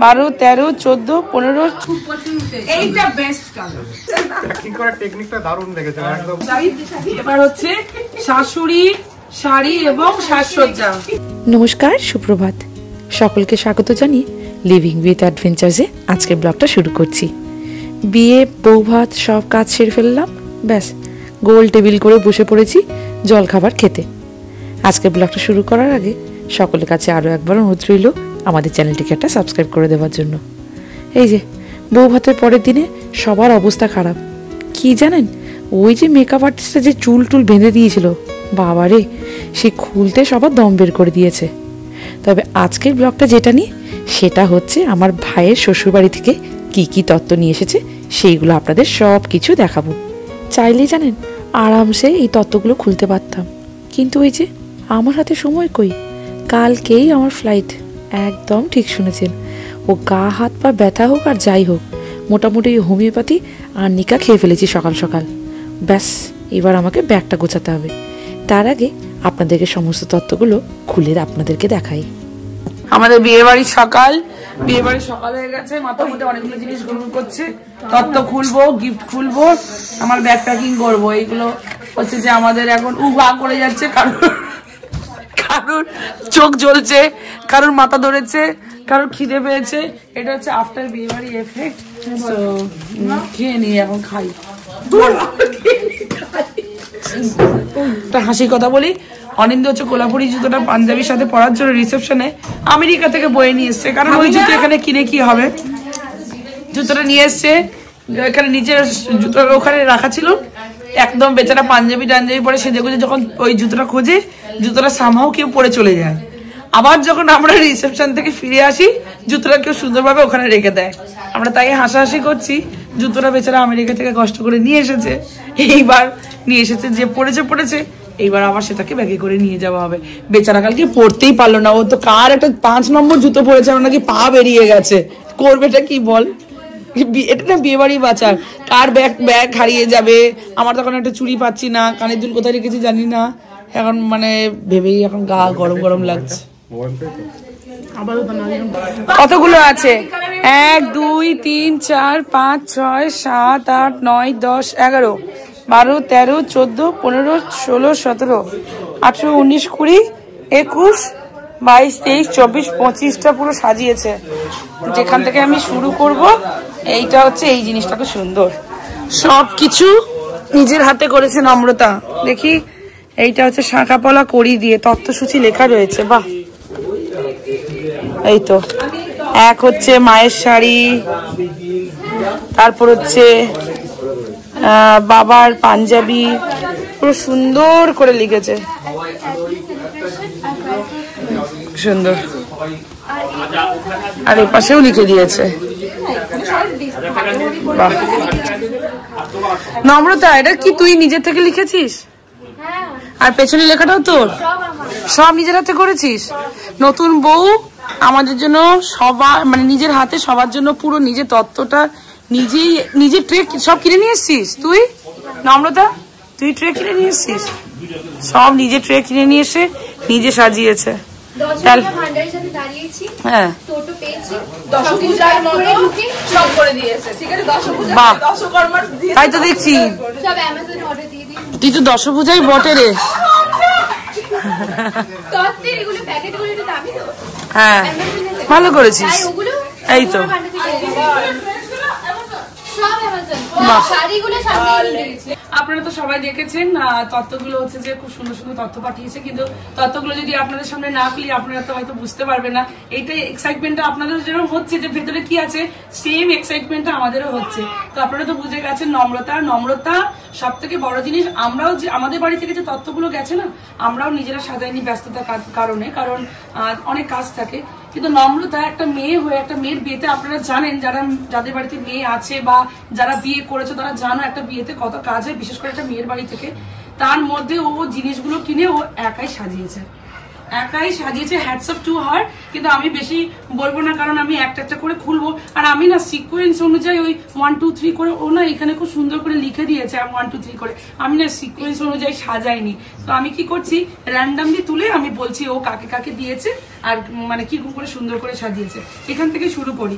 12, 13, 14, 15 এইটা best colour. Packing করার টেকনিকটা দারুণ লেগেছে একদম। এবার হচ্ছে শাশুড়ি শাড়ি এবং সাজসজ্জা। নমস্কার, সুপ্রভাত। সকলকে স্বাগত জানিয়ে লিভিং উইথ অ্যাডভেঞ্চার্সে আজকের ব্লগটা শুরু করছি। বিয়ে, বউ ভাত সব কাজ সেরে ফেললাম, ব্যাস গোল টেবিল করে বসে পড়েছি জলখাবার খেতে। আজকের ব্লগটা শুরু করার আগে সকলের কাছে আরও একবার অনুরোধ রইল আমাদের চ্যানেলটিকে একটা সাবস্ক্রাইব করে দেওয়ার জন্য। এই যে বউ ভাতের পরের দিনে সবার অবস্থা খারাপ। কি জানেন, ওই যে মেকআপ আর্টিস্টটা যে চুল টুল বেঁধে দিয়েছিল, বাবারে সে খুলতে সবার দম বের করে দিয়েছে। তবে আজকের ব্লগটা যেটা নিয়ে, সেটা হচ্ছে আমার ভাইয়ের শ্বশুরবাড়ি থেকে কি কি তত্ত্ব নিয়ে এসেছে সেইগুলো আপনাদের সব কিছু দেখাবো। চাইলেই জানেন আরামসে এই তত্ত্বগুলো খুলতে পারতাম, কিন্তু ওই যে আমার হাতে সময় কই। কালকেই আমার ফ্লাইট, একদম ঠিক শুনেছেন। ও গা হাত পা ব্যথা হোক আর যাই হোক, মোটামুটি হোমিওপ্যাথি আর নিকা খেয়ে ফেলেছি সকাল সকাল। ব্যাস এবার আমাকে ব্যাগটা গোছাতে হবে। তার আগে আপনাদেরকে সমস্ত তত্ত্বগুলো খুলে আপনাদেরকে দেখাই। আমাদের বিয়ে বাড়ির সকাল হয়ে গেছে, মাথার মধ্যে অনেকগুলো জিনিস গ্রহণ করছে। তত্ত্ব খুলবো, গিফট খুলবো, আমার ব্যাগ প্যাকিং করবো। এইগুলো হচ্ছে যে আমাদের এখন উগা করে যাচ্ছে। কারোর চোখ জ্বলছে, কারোর মাথা ধরেছে, কারোর খিদে পেয়েছে। এটা হচ্ছে আফটার বিয়ে বাড়ি এফেক্ট। তো খেয়ে নিয়ে এখন খাই। একটা হাসির কথা বলি, অনিন্দ হচ্ছে কোলাপুরি জুতোটা পাঞ্জাবির সাথে পরার জন্য রিসেপশনে আমেরিকা থেকে বয়ে নিয়ে এসছে। কারণ ওই জুতো এখানে কিনে কি হবে, জুতোটা নিয়ে এসছে। এখানে নিচের জুতো ওখানে রাখা ছিল, একদম বেচারা পাঞ্জাবি টাঞ্জাবি পরে সেজে গুজে যখন ওই জুতোটা খোঁজে, জুতোটা সামহাও কেউ পরে চলে যায়। আবার যখন আমরা রিসেপশন থেকে ফিরে আসি, জুতোটা কেউ সুন্দরভাবে ওখানে রেখে দেয়। আমরা তাই হাসাহাসি করছি, জুতোটা বেচারা আমেরিকা থেকে কষ্ট করে নিয়ে এসেছে। এইবার নিয়ে এসেছে, যে পড়েছে, এইবার আবার সেটাকে ব্যাগে করে নিয়ে যাওয়া হবে। বেচারা কালকে পড়তেই পারলো না। ও তো কার একটা 5 নম্বর জুতো পড়েছে, আমার নাকি পা বেরিয়ে গেছে। করবেটা কি বল, এটা না বিয়ে বাড়ি বাঁচার। কার ব্যাগ হারিয়ে যাবে, আমার তখন একটা চুড়ি পাচ্ছি না, কানের দুল কোথায় রেখেছি জানি না। এখন মানে ভেবেই এখন গা গরম গরম লাগছে। কতগুলো আছে? 1, 2, 3, 4, 5, 6, 7, 8, 9, 10, 11, 12, 13, 14, 15, 16, 17, 18, 19, 20, 21, 22, 23, 24, 25টা পুরো সাজিয়েছে। যেখান থেকে আমি শুরু করব, এইটা হচ্ছে এই জিনিসটা খুব সুন্দর। সবকিছু নিজের হাতে করেছে নম্রতা। দেখি, এইটা হচ্ছে শাঁখাপলা কড়ি দিয়ে তত্ত্বসূচি লেখা রয়েছে। বাহ, এই তো এক হচ্ছে মায়ের শাড়ি, তারপর হচ্ছে বাবার পাঞ্জাবি, পুরো সুন্দর করে লিখেছে, সুন্দর। আর এই পাশেও লিখে দিয়েছে। বাহ, নম্রতা এটা কি তুই নিজের থেকে লিখেছিস? আর পেছনে লেখাটাও তোর? সব নিজের হাতে করেছিস? নতুন বউ আমাদের জন্য সবার মানে নিজের হাতে সবার জন্য পুরো নিজের তত্ত্বটা নিজের ট্রে সব কিনে নিয়ে এসছিস তুই? নম্রতা, তুই ট্রে কিনে নিয়ে এসছিস? সব নিজের ট্রে কিনে নিয়ে এসে নিজে সাজিয়েছে। হ্যাঁ, তাই তো দেখছি। তুই তো দশভুজাই বটে রে। হ্যাঁ, ভালো করেছিস। এই তো আপনারা তো সবাই দেখেছেন তত্ত্বগুলো হচ্ছে যে খুব সুন্দর সুন্দর তথ্য পাঠিয়েছে, কিন্তু তথ্যগুলো যদি আপনাদের সামনে না খুলি আপনারা তো হয়তো বুঝতে পারবেন না। এইটাই এক্সাইটমেন্টটা আপনাদের যেরকম হচ্ছে যে ভেতরে কি আছে, সেম এক্সাইটমেন্টটা আমাদেরও হচ্ছে। তো আপনারা তো বুঝে গেছেন নম্রতা সব থেকে বড় জিনিস। আমরাও যে আমাদের বাড়ি থেকে যে তথ্যগুলো গেছে না, আমরাও নিজেরা সাজাইনি ব্যস্ততার কারণে, কারণ অনেক কাজ থাকে। কিন্তু নম্রতা একটা মেয়ে হয়ে, একটা মেয়ের বিয়েতে আপনারা জানেন, যাদের বাড়িতে মেয়ে আছে বা যারা বিয়ে করেছে তারা জানো একটা বিয়েতে কত কাজ হয়, বিশেষ করে একটা মেয়ের বাড়ি থেকে। তার মধ্যে ও জিনিসগুলো কিনে ও একাই সাজিয়েছে। একাই সাজিয়েছে, হ্যাটস অফ টু হার। কিন্তু আমি বেশি বলবো না, কারণ আমি একটা একটা করে খুলবো। আর আমি না সিকোয়েন্স অনুযায়ী ওই 1 2 3 করে, ও না এখানে খুব সুন্দর করে লিখে দিয়েছে 1 2 3 করে, আমি না সিকোয়েন্স অনুযায়ী সাজাইনি। তো আমি কি করছি, র্যান্ডামলি তুলে আমি বলছি ও কাকে কাকে দিয়েছে আর মানে কি করে সুন্দর করে সাজিয়েছে। এখান থেকে শুরু করি।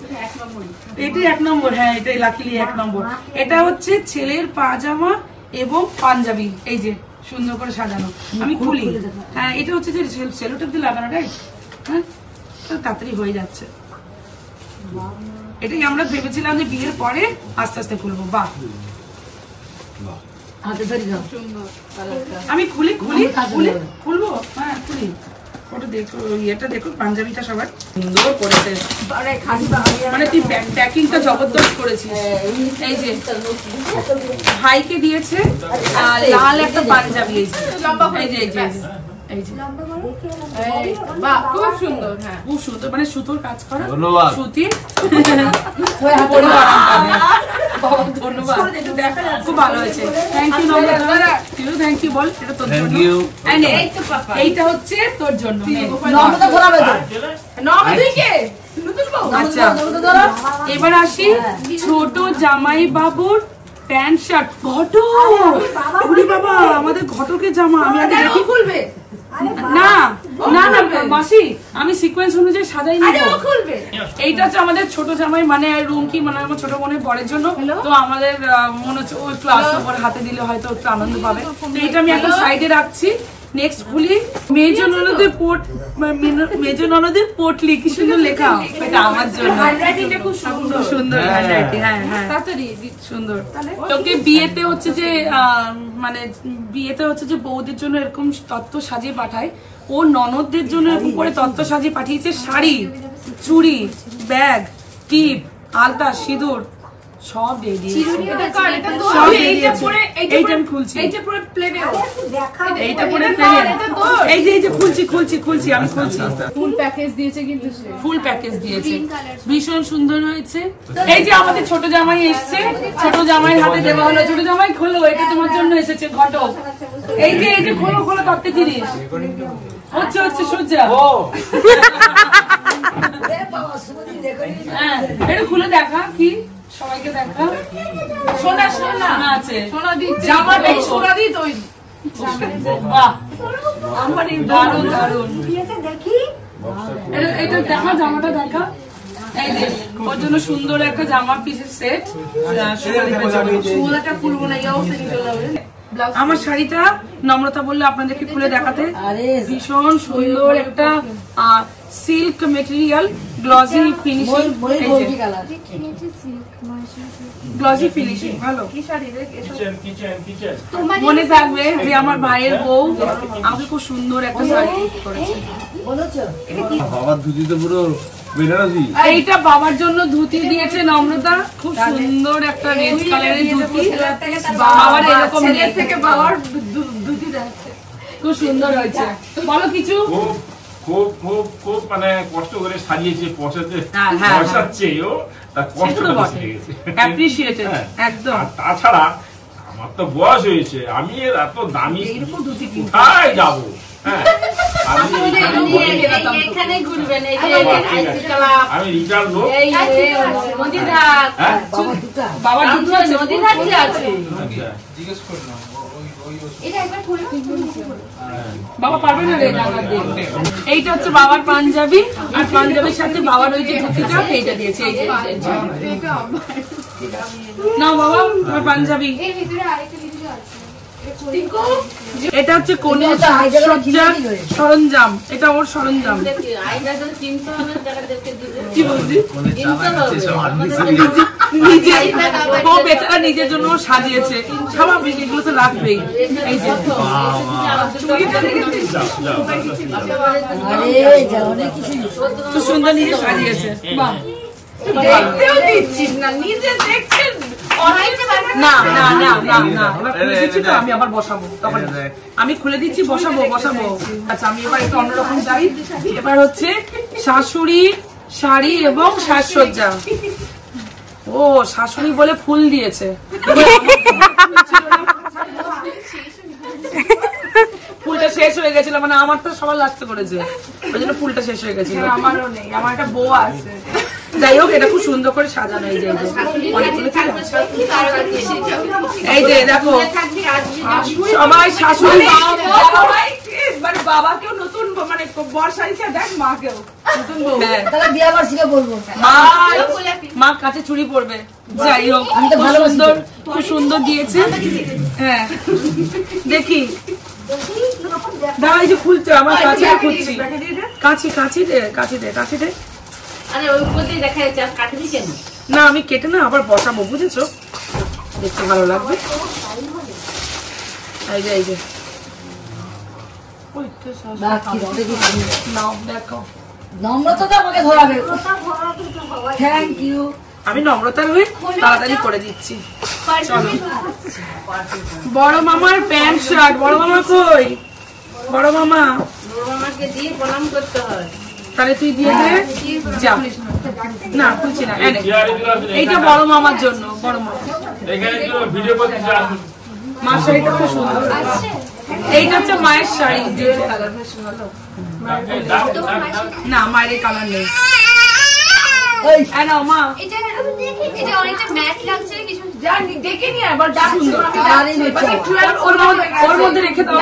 এটাই 1 নম্বর, হ্যাঁ এটাই লাকিলি 1 নম্বর। এটা হচ্ছে ছেলের পাজামা এবং পাঞ্জাবি, এই যে সুন্দর করে সাজানো। আমি খুলি, হ্যাঁ এটা হচ্ছে যে সেলোটেপ দিয়ে লাগানো, রাইট? হ্যাঁ তাড়াতাড়ি হয়ে যাচ্ছে। এটাই আমরা ভেবেছিলাম যে বিয়ের পরে আস্তে আস্তে খুলবো। বাহ, আমি খুলি খুলবো, হ্যাঁ খুলি। ওটা দেখো, ইয়েটা দেখো, পাঞ্জাবিটা সবার সুন্দর করেছে, মানে তুই প্যাকিংটা জবরদস্ত করেছিস। এই যে ভাইকে দিয়েছে লাল একটা পাঞ্জাবি, এই যে এই যে এই যে খুব সুন্দর, হ্যাঁ খুব সুন্দর, মানে সুতোর কাজ করা, সুতি। ধন্যবাদ, খুব ভালো হয়েছে। Thank you Namrata, thank you. বল এটা তোর জন্য, এইটা হচ্ছে তোর জন্য। আচ্ছা এবার আসি ছোট জামাই বাবুর প্যান্ট শার্ট। ঘটক বাবা, আমাদের ঘটকের জামা। আমি আগে দেখি, খুলবে না না না মাসি, আমি সিকোয়েন্স অনুযায়ী সাজাই নিব। এইটা হচ্ছে আমাদের ছোট জামাই, মানে রুমকি, মানে আমার ছোট বোনের বরের জন্য। তো আমাদের মনে হচ্ছে ও একটু আসলে পরে হাতে দিলে হয়তো একটু আনন্দ পাবে। তো এটা আমি এখন সাইডে রাখছি। নেক্সট খুলি মেজ ননদের পোটলি, কি সুন্দর লেখা, এটা আমার জন্য। খুব সুন্দর হ্যান্ডরাইটিং, হ্যাঁ হ্যাঁ সুন্দর। তোকে বিয়েতে হচ্ছে যে মানে বিয়েতে হচ্ছে যে বউদের জন্য এরকম তত্ত্ব সাজিয়ে পাঠায়, ও ননদদের জন্য এরকম করে তত্ত্ব সাজিয়ে পাঠিয়েছে। শাড়ি, চুড়ি, ব্যাগ, টিপ, আলতা, সিঁদুর সব দিয়ে দিয়েছে। খুলছি আমি, ফুল প্যাকেজ দিয়েছে, কিন্তু ফুল প্যাকেজ দিয়েছে, ভীষণ সুন্দর হয়েছে। এই যে আমাদের ছোট জামাই এসছে, ছোট জামাইয়ের হাতে দেওয়া হলো। ছোট জামাই খোলো, এটা তোমার জন্য এসেছে ঘটক। এই যে খোলো তত্ত্বের জিনিস হচ্ছে সজ্জা। হ্যাঁ এটা খুলে দেখা, কি সবাইকে দেখা। সোনা আছে, সোনা দিচ্ছে, জামাটা সোনা দিয়ে তৈরি। বাহ, আমার দারুণ দারুণ। এটা দেখা, জামাটা দেখা। এই যে ওর জন্য সুন্দর একটা জামা পিসের সেট। সোনাটা খুলবো না, আমার শাড়িটা নম্রতা বললে আপনাদেরকে খুলে দেখাতে। ভীষণ সুন্দর একটা silk material, glossy finishing, glossy finishing ভালো। মনে থাকবে যে আমার ভাইয়ের বউ আমাকে খুব সুন্দর একটা শাড়ি করেছে। এইটা বাবার জন্য ধুতি দিয়েছে নম্রতা, খুব সুন্দর একটা রেড কালারের ধুতি। বাবার এরকম থেকে বাবার ধুতি দেখছে, খুব সুন্দর হয়েছে। বলো কিছু। খুব খুব খুব মানে কষ্ট করে সাজিয়েছে, পয়সার চেয়েও তার কষ্টটা বেশি লেগেছে। অ্যাপ্রিশিয়েটেড একদম। তাছাড়া আমার তো বয়স হয়েছে, আমি এত দামি কোথায় যাবো? হ্যাঁ আমি রিটার্ন লোক, বাবা পারবে না রে। এইটা হচ্ছে বাবার পাঞ্জাবি, আর পাঞ্জাবির সাথে বাবার ওই যে ধুতিটা এইটা দিয়েছে। না বাবা তোমার পাঞ্জাবি। এটা হচ্ছে কনের সাজসজ্জার সরঞ্জাম, এটা ওর সরঞ্জাম। কি বলছি, ও বেচারা নিজের জন্য সাজিয়েছে, স্বাভাবিক, এগুলো তো লাগবেই। এই যে খুব সুন্দর নিজে সাজিয়েছে। বাহ, দেখতেও দিচ্ছিস না, নিজে দেখছেন। না না না না না, এবার খুলে দিচ্ছি তো আমি আবার বসাবো, তখন আমি খুলে দিচ্ছি, বসাবো। আচ্ছা আমি এবার একটু অন্যরকম যাই। এবার হচ্ছে শাশুড়ি শাড়ি এবং সাজসজ্জা। ও শাশুড়ি বলে ফুল দিয়েছে, ফুল ফুলটা শেষ হয়ে গেছিল, মানে আমার তো সবার লাস্ট করেছে, ওই জন্য ফুলটা শেষ হয়ে গেছিল। আমারও নেই, আমার একটা বউ আছে। যাই হোক, এটা খুব সুন্দর করে সাজানো, এই যে অনেকগুলো ছিল। এই যে দেখো সবাই শাশুড়ি মানে বাবাকেও নতুন মানে বর সাইছে, দেখ মাকেও নতুন বউ। তাহলে বিয়ে বার্ষিকে বলবো। মা কাছে চুড়ি পরবে। যাই হোক, খুব সুন্দর দিয়েছে। হ্যাঁ দেখি দাঁড়া, এই যে খুলতে আমার কাছে খুলছি, কাছে কাছে দে, কাছে দে, কাছে দে। না আমি কেটে না আবার বসাবো, বুঝেছো, দেখতে ভালো লাগবে। এই যে এই যে নাও দেখো, নম্রতা তো আমাকে ধরাবে। Thank you. আমি নম্রতার হয়ে তাড়াতাড়ি করে দিচ্ছি। চলো, বড় মামার প্যান্ট শার্ট। বড় মামা কই? বড় মামা তাহলে তুই দিয়ে দে। যা, না খুলছি না, এইটা বড় মামার জন্য। বড় মামা মার শাড়িটা খুব সুন্দর। এইটা হচ্ছে মায়ের শাড়ি। না মায়ের এই কালার নেই। মা দেখে নিয়ে আবার ওর মধ্যে রেখে দাও।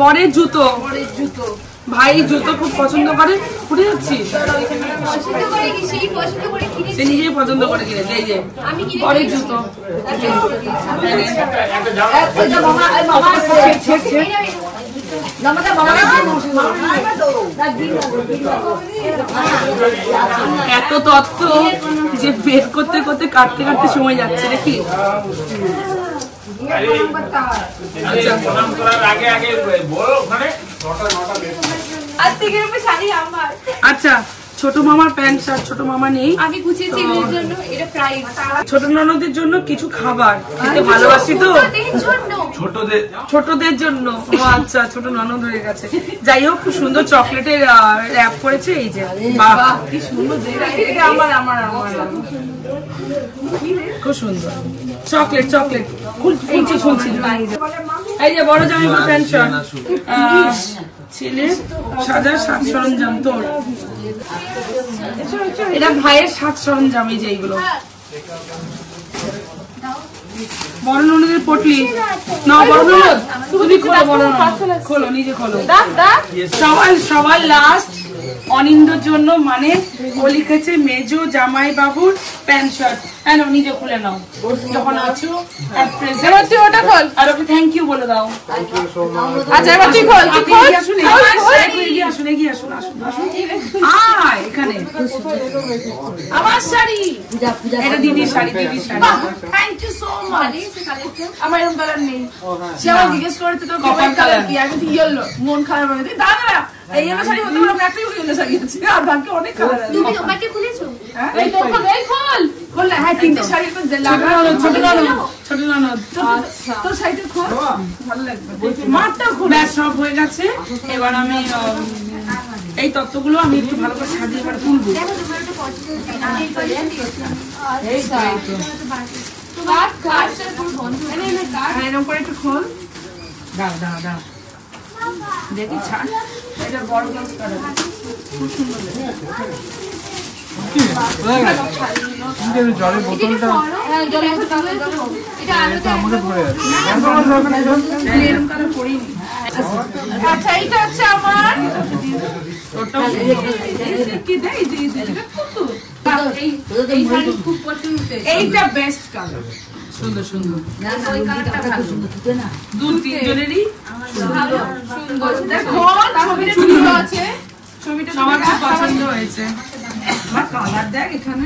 পরের জুতো, ভাই জুতো খুব পছন্দ করে। উঠে যাচ্ছি, সে নিজেই পছন্দ করে কিনেছে। এই যে পরের জুতো, এত তথ্য যে বের করতে করতে কাটতে কাটতে সময় যাচ্ছে নাকি। আচ্ছা, ছোট মামার প্যান্ট শার্ট, ছোট মামা নেই, আমি গুছিয়েছি এর জন্য। এটা প্রাইস ছোট ননদের জন্য কিছু খাবার খেতে ভালোবাসি তো, ছোটদের জন্য। ও আচ্ছা, ছোট ননদ হয়ে গেছে। যাই হোক, খুব সুন্দর চকলেটের র্যাপ করেছে। এই যে বাহ কি সুন্দর, এটা আমার আমার আমার খুব সুন্দর চকলেট। চকলেট খুলছি শুনছি। এই যে বড় জামাই প্যান্ট শার্ট, ছেলে সাজার সাজ সরঞ্জাম। তোর এটা ভাইয়ের সাজ সরঞ্জাম। এই যে এইগুলো বড় ননদের পটলি। না বড় ননদ তুমি খোলো, বড় ননদ খোলো, নিজে খোলো। সবার লাস্ট অনিন্দর জন্য, মানে ও লিখেছে মেজো জামাই বাবুর প্যান্ট শার্ট। হ্যাঁ নিজে খুলে নাও যখন আছো। এবার তুই ওটা খোল আর ওকে থ্যাংক ইউ বলে দাও। আচ্ছা এবার তুই খোল, আসুন এগিয়ে আসুন, আসুন আসুন এখানে। আমার শাড়ি, এটা দিদির শাড়ি, দিদির sari. Thank you so much. আমার এরকম কালার নেই। সে আমার জিজ্ঞেস করেছে তো কপাল কালার কি, আমি তো ইয়েলো। মন খারাপ হয়ে গেছে। দাঁড়া, এই ইয়েলো শাড়ি হতে পারে, একটাই ইয়েলো শাড়ি আছে আর বাকি অনেক কালার আছে। তুমি ওটাকে খুলেছো? হ্যাঁ এই তো খোল, এই খোল বললে। হ্যাঁ তিনটে শাড়ি তো লাগা। ছোট ননদ। আচ্ছা তোর শাড়িটা খোল, ভালো লাগবে। মারটা খোল। ব্যাস সব হয়ে গেছে। এবার আমি এই তত্ত্বগুলো আমি একটু ভালো করে সাজিয়ে এবার তুলবো। এরকম করে একটু খোল। দাঁড়া দেখি ছাড়। এটা বড় গ্লাস কাটা খুব সুন্দর জলের বোতলটা আমাকে ধরে এরকম কালার করিনি। আচ্ছা এইটা হচ্ছে আমার এইটা বেস্ট কালার। সুন্দর সুন্দর ওই কালারটা ভালো। দু তিনজনেরই দেখো ছবিটা সুন্দর আছে। ছবিটা সবার খুব পছন্দ হয়েছে। আমার কালার দেখ এখানে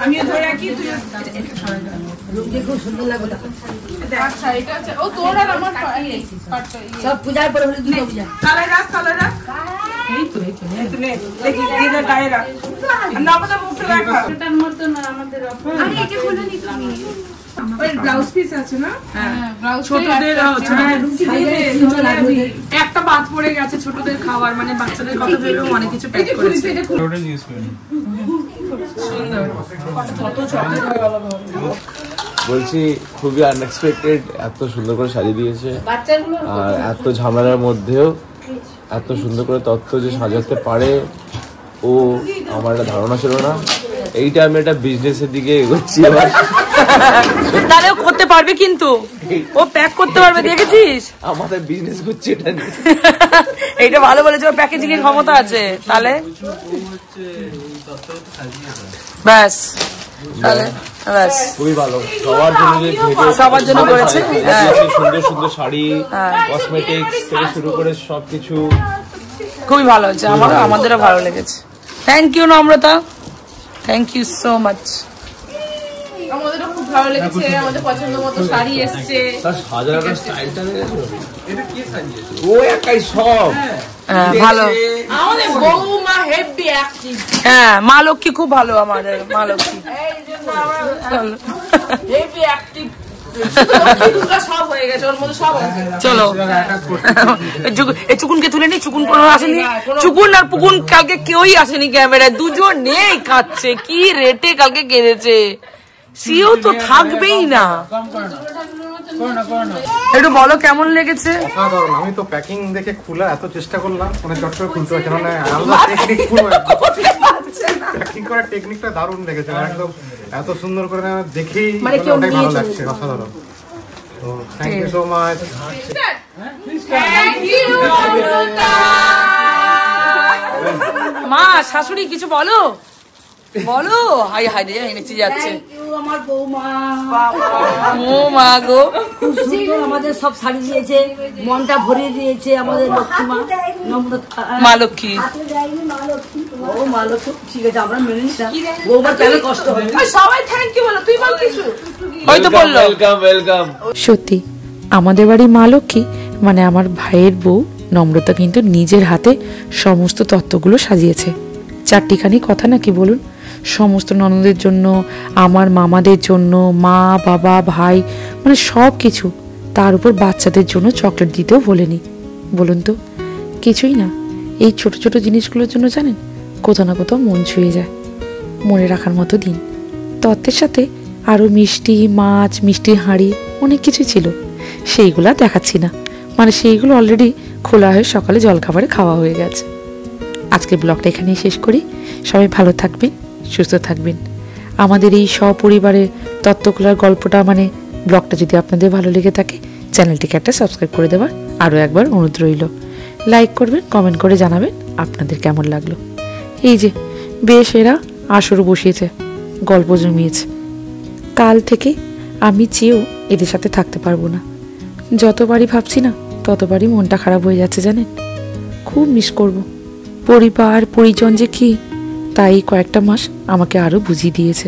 আমি ধরে রাখি, তুই খুব সুন্দর লাগবে। আচ্ছা এটা আছে। ও তোর আর আমার সব পূজার পরে হলে দুটো পূজা। কালার রাখ, কালার রাখ। এই তো দেখি দিদা গায়ে রাখ। না আমাদের মুখে রাখা। এটার মতো না আমাদের। আরে এটা খুলে নি তুমি। ব্লাউজ পিস আছে না? ছোটদের একটা বাদ পড়ে গেছে, ছোটদের খাবার মানে বাচ্চাদের কথা ভেবে অনেক কিছু প্যাক করেছে। বলছি খুবই আনএক্সপেক্টেড, এত সুন্দর করে সাজিয়ে দিয়েছে আর এত ঝামেলার মধ্যেও এত সুন্দর করে তত্ত্ব যে সাজাতে পারে ও আমার একটা ধারণা ছিল না। এইটা আমি একটা বিজনেসের দিকে এগোচ্ছি এবার। তাহলে করতে পারবে, কিন্তু ও প্যাক করতে পারবে, দেখেছিস আমাদের বিজনেস করছে এটা নিয়ে। এইটা ভালো বলেছে, ওর প্যাকেজিং এর ক্ষমতা আছে। তাহলে ব্যাস, তাহলে ব্যাস খুবই ভালো, সবার জন্য করেছে। সুন্দর সুন্দর শাড়ি, কসমেটিক্স থেকে শুরু করে সবকিছু খুবই ভালো হয়েছে, আমাদেরও ভালো লেগেছে। থ্যাংক ইউ নম্রতা, থ্যাংক ইউ সো মাচ। আমাদেরও খুব ভালো লেগেছে, আমাদের পছন্দ মতো শাড়ি এসছে। সাজানোর স্টাইলটা দেখেছো? এটা কি সাজিয়েছে? ও একাই সব ভালো। আমাদের বৌমা হেভি অ্যাক্টিভ। হ্যাঁ, মা লক্ষ্মী খুব ভালো, আমাদের মা লক্ষ্মী হেভি অ্যাক্টিভ। সব হয়ে গেছে, ওর মধ্যে সব আছে। চলো চুকুনকে তুলে নি, চুকুন কোনো আসেনি, চুকুন আর পুকুন কালকে কেউই আসেনি ক্যামেরায়, দুজন নেই খাচ্ছে, কি রেটে কালকে কেঁদেছে, সিও তো থাকবেই না। একটু বলো কেমন লেগেছে? অসাধারণ। আমি তো প্যাকিং দেখে খোলা এত চেষ্টা করলাম, মানে চট করে খুলতে পারছি না, আলাদা টেকনিক প্যাকিং করার টেকনিকটা দারুণ লেগেছে, একদম এত সুন্দর করে দেখেই ওটাই ভালো লাগছে, অসাধারণ। তো থ্যাংক ইউ সো মাচ। মা শাশুড়ি কিছু বলো, বলো। হাই হাই রে, নেচে যাচ্ছে আমার বৌমা। ও মা গো, খুব সুন্দর আমাদের সব শাড়ি দিয়েছে, মনটা ভরিয়ে দিয়েছে আমাদের লক্ষ্মী মা, মা লক্ষ্মী। ও মা লক্ষ্মী, ঠিক আছে আমরা মেনে নিতাম, বৌমার কেন কষ্ট হয়। সবাই থ্যাংক ইউ বলো, তুই বল কিছু। হয়তো বললো ওয়েলকাম ওয়েলকাম। সত্যি আমাদের বাড়ি মা লক্ষ্মী মানে আমার ভাইয়ের বউ নম্রতা কিন্তু নিজের হাতে সমস্ত তত্ত্বগুলো সাজিয়েছে। চারটিখানি কথা নাকি বলুন, সমস্ত ননদের জন্য, আমার মামাদের জন্য, মা বাবা ভাই মানে সব কিছু, তার উপর বাচ্চাদের জন্য চকলেট দিতেও বলেনি। বলুন তো, কিছুই না, এই ছোট ছোট জিনিসগুলোর জন্য জানেন কোথাও না কোথাও মন ছুঁয়ে যায়, মনে রাখার মতো দিন। তত্ত্বের সাথে আরও মিষ্টি মাছ, মিষ্টির হাঁড়ি, অনেক কিছু ছিল, সেইগুলো দেখাচ্ছি না, মানে সেইগুলো অলরেডি খোলা হয়ে সকালে জলখাবারে খাওয়া হয়ে গেছে। আজকের ব্লগটা এখানেই শেষ করি। সবাই ভালো থাকবেন, সুস্থ থাকবেন। আমাদের এই সপরিবারের তত্ত্বগুলোর গল্পটা মানে ব্লগটা যদি আপনাদের ভালো লেগে থাকে, চ্যানেলটিকে একটা সাবস্ক্রাইব করে দেওয়ার আরও একবার অনুরোধ রইল। লাইক করবেন, কমেন্ট করে জানাবেন আপনাদের কেমন লাগলো। এই যে বেশ এরা আসরও বসিয়েছে, গল্প জমিয়েছে। কাল থেকে আমি চেয়েও এদের সাথে থাকতে পারবো না। যতবারই ভাবছি না ততবারই মনটা খারাপ হয়ে যাচ্ছে জানেন। খুব মিস করব। পরিবার পরিজন যে কি, তাই কয়েকটা মাস আমাকে আরো বুঝিয়ে দিয়েছে।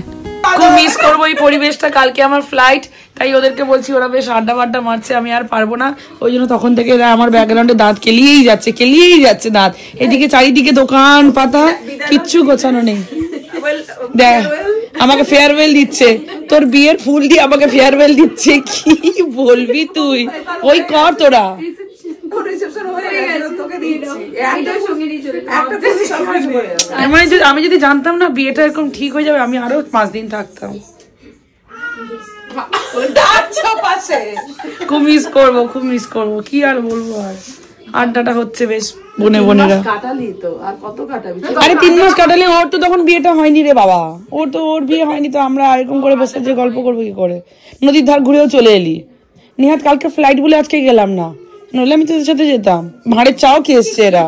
খুব মিস করবো এই পরিবেশটা। কালকে আমার ফ্লাইট, তাই ওদেরকে বলছি, ওরা বেশ আড্ডা বাড্ডা মারছে, আমি আর পারবো না। ওই জন্য তখন থেকে আমার ব্যাকগ্রাউন্ডে দাঁত কেলিয়েই যাচ্ছে দাঁত। এদিকে চারিদিকে দোকান পাতা, কিচ্ছু গোছানো নেই। দেখ আমাকে ফেয়ারওয়েল দিচ্ছে, তোর বিয়ের ফুল দিয়ে আমাকে ফেয়ারওয়েল দিচ্ছে, কি বলবি তুই? ওই কর তোরা। আমি যদি জানতাম না বিয়েটা এরকম ঠিক হয়ে যাবে, আমি আরো 5 দিন থাকতাম। খুব মিস করবো, কি আর বলবো। আর আড্ডাটা হচ্ছে বেশ বোনেরা। আরে 3 মাস কাটালে, ওর তো তখন বিয়েটা হয়নি রে বাবা, ওর বিয়ে হয়নি, তো আমরা এরকম করে বসে যে গল্প করবো কি করে? নদীর ধার ঘুরেও চলে এলি। নিহাত কালকে ফ্লাইট বলে আজকে গেলাম না, নইলে আমি তোদের সাথে যেতাম। ভাঁড়ের চাও কি এসছে এরা।